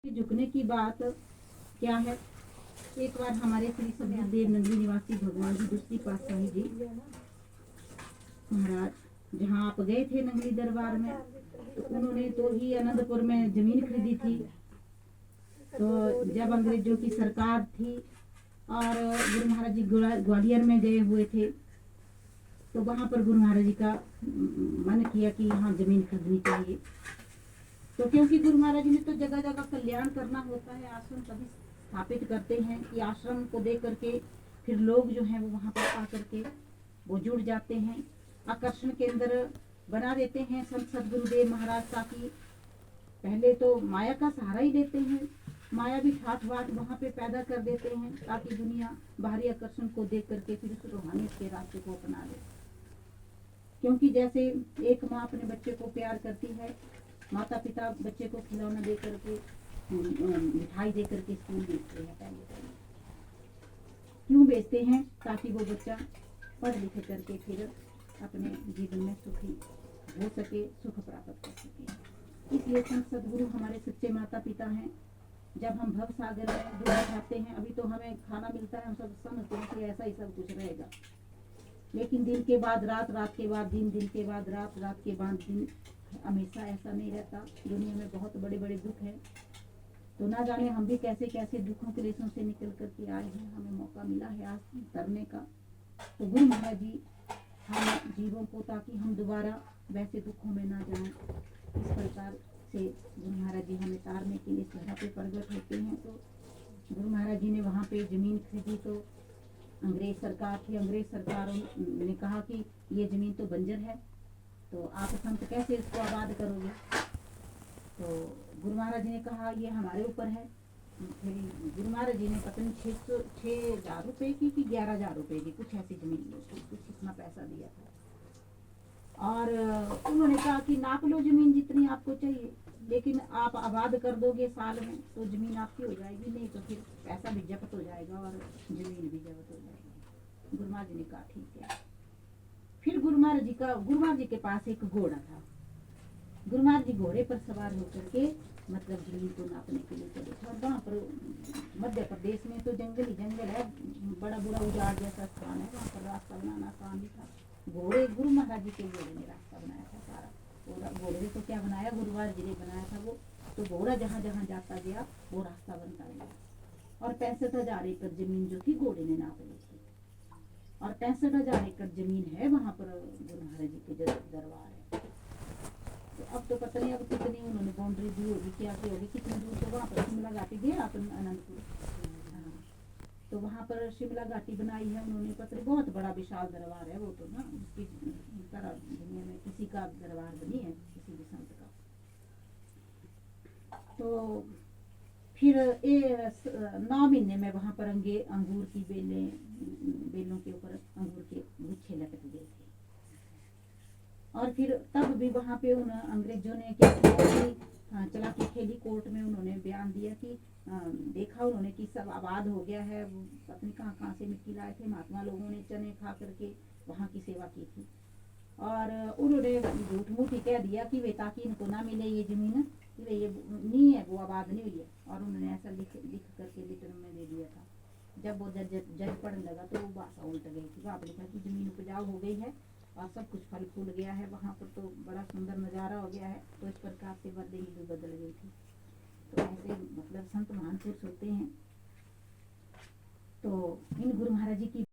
कि झुकने की बात क्या है। एक बार हमारे श्री सदगुरुदेव नगरी निवासी भगवान जी दूसरी पातशाही जी महाराज जहाँ आप गए थे नगरी दरबार में, तो उन्होंने तो ही आनंदपुर में जमीन खरीदी थी। तो जब अंग्रेजों की सरकार थी और गुरु महाराज जी ग्वालियर में गए हुए थे, तो वहाँ पर गुरु महाराज जी का मन किया कि यहाँ जमीन खरीदनी चाहिए। तो क्योंकि गुरु महाराज जी ने तो जगह जगह कल्याण करना होता है, आश्रम तभी स्थापित करते हैं कि आश्रम को देख करके फिर लोग जो हैं वो वहाँ पर आकर के वो जुड़ जाते हैं, आकर्षण केंद्र बना देते हैं संत सदगुरुदेव महाराज। ताकि पहले तो माया का सहारा ही देते हैं, माया भी ठाठ बाट वहाँ पे पैदा कर देते हैं ताकि दुनिया बाहरी आकर्षण को देख करके फिर उस रूहानियत के रास्ते को अपना ले। क्योंकि जैसे एक माँ अपने बच्चे को प्यार करती है, माता पिता बच्चे को खिलौना दे करके मिठाई दे करके स्कूल भेजते हैं। पहले क्यों भेजते हैं? ताकि वो बच्चा पढ़ लिख करके फिर अपने जीवन में सुखी हो सके, सुख प्राप्त कर सके। इसलिए संत सदगुरु हमारे सच्चे माता पिता हैं। जब हम भव सागर में डूब जाते हैं, अभी तो हमें खाना मिलता है, हम सब समझते हैं कि ऐसा ही सब कुछ रहेगा, लेकिन दिन के बाद रात, रात के बाद दिन, दिन के बाद रात, रात के बाद दिन, हमेशा ऐसा नहीं रहता। दुनिया में बहुत बड़े बड़े दुख हैं। तो ना जाने हम भी कैसे कैसे दुखों के रेशों से निकल करके आए हैं, हमें मौका मिला है आज तरने का। तो गुरु महाराज जी हम जीवों को, ताकि हम दोबारा वैसे दुखों में ना जाएं, इस प्रकार से गुरु महाराज जी हमें तारने के लिए सदा पे प्रकट होते हैं। तो गुरु महाराज जी ने वहाँ पे जमीन खरीदी, तो अंग्रेज सरकार थी, अंग्रेज सरकार ने कहा कि ये जमीन तो बंजर है, तो आप संत कैसे इसको आबाद करोगे। तो गुरु महाराज जी ने कहा ये हमारे ऊपर है। फिर गुरु महाराज जी ने पता नहीं 6,000 रुपए की कि 11,000 रुपए की कुछ ऐसी जमीन ली थी, कुछ इतना पैसा दिया था। और उन्होंने कहा कि नाप लो जमीन जितनी आपको चाहिए, लेकिन आप आबाद कर दोगे साल में तो जमीन आपकी हो जाएगी, नहीं तो फिर पैसा भी जब्त हो जाएगा और जमीन भी जब्त हो जाएगी। गुरु महाराज जी ने कहा ठीक है। फिर गुरु महाराज जी के पास एक घोड़ा था। गुरु महाराज जी घोड़े पर सवार होकर के मतलब जमीन को नापने के लिए चले थे। और वहाँ पर मध्य प्रदेश में तो जंगल ही जंगल है, बड़ा बुरा उजाड़ जैसा स्थान है, वहाँ पर रास्ता बनाना आसान ही था। घोड़े गुरु महाराज जी के घोड़े ने रास्ता बनाया था सारा। घोड़े ने तो क्या बनाया, गुरु महाराज जी ने बनाया था वो। तो घोड़ा जहाँ जहाँ जाता गया वो रास्ता बनता गया। और 65,000 एकड़ जमीन जो थी घोड़े ने नाप ली थी। और 65,000 एकड़ जमीन है वहाँ पर गुरु महाराज जी के दरबार है। तो अब तो पता नहीं अब कितनी उन्होंने बाउंड्री दी होगी, क्या की होगी, कितनी दूर। तो वहाँ पर शिमला घाटी गया अपन आनंदपुर, तो वहाँ पर शिमला घाटी बनाई है उन्होंने। पता नहीं बहुत बड़ा विशाल दरबार है वो तो ना, उसकी तरह दुनिया में किसी का दरबार बनी है किसी भी संत का। तो फिर 9 महीने में वहाँ पर अंगूर की बेलों के ऊपर अंगूर के गुच्छे लटक गए थे। और फिर तब भी वहाँ पे उन अंग्रेजों ने क्या किया, चला के खेली कोर्ट में उन्होंने बयान दिया कि देखा उन्होंने कि सब आबाद हो गया है। पत्नी कहाँ से मिट्टी लाए थे, महात्मा लोगों ने चने खा करके वहाँ की सेवा की थी। और उन्होंने झूठ मूठ ही कह दिया कि वे ताकि इनको ना मिले ये जमीन, ये नहीं है, वो आबाद नहीं हुई है। और उन्होंने ऐसा लिख करके रिटर्न में दे दिया था। जब वो जज पढ़ने लगा तो वो भाषा उल्ट गई थी। वहाँ पर लिखा कि जमीन उपजाऊ हो गई है और सब कुछ फल फूल गया है, वहाँ पर तो बड़ा सुंदर नज़ारा हो गया है। तो इस प्रकार से बदली भी बदल गई थी। तो ऐसे मतलब संत महान पुरुष होते हैं। तो इन गुरु महाराज जी की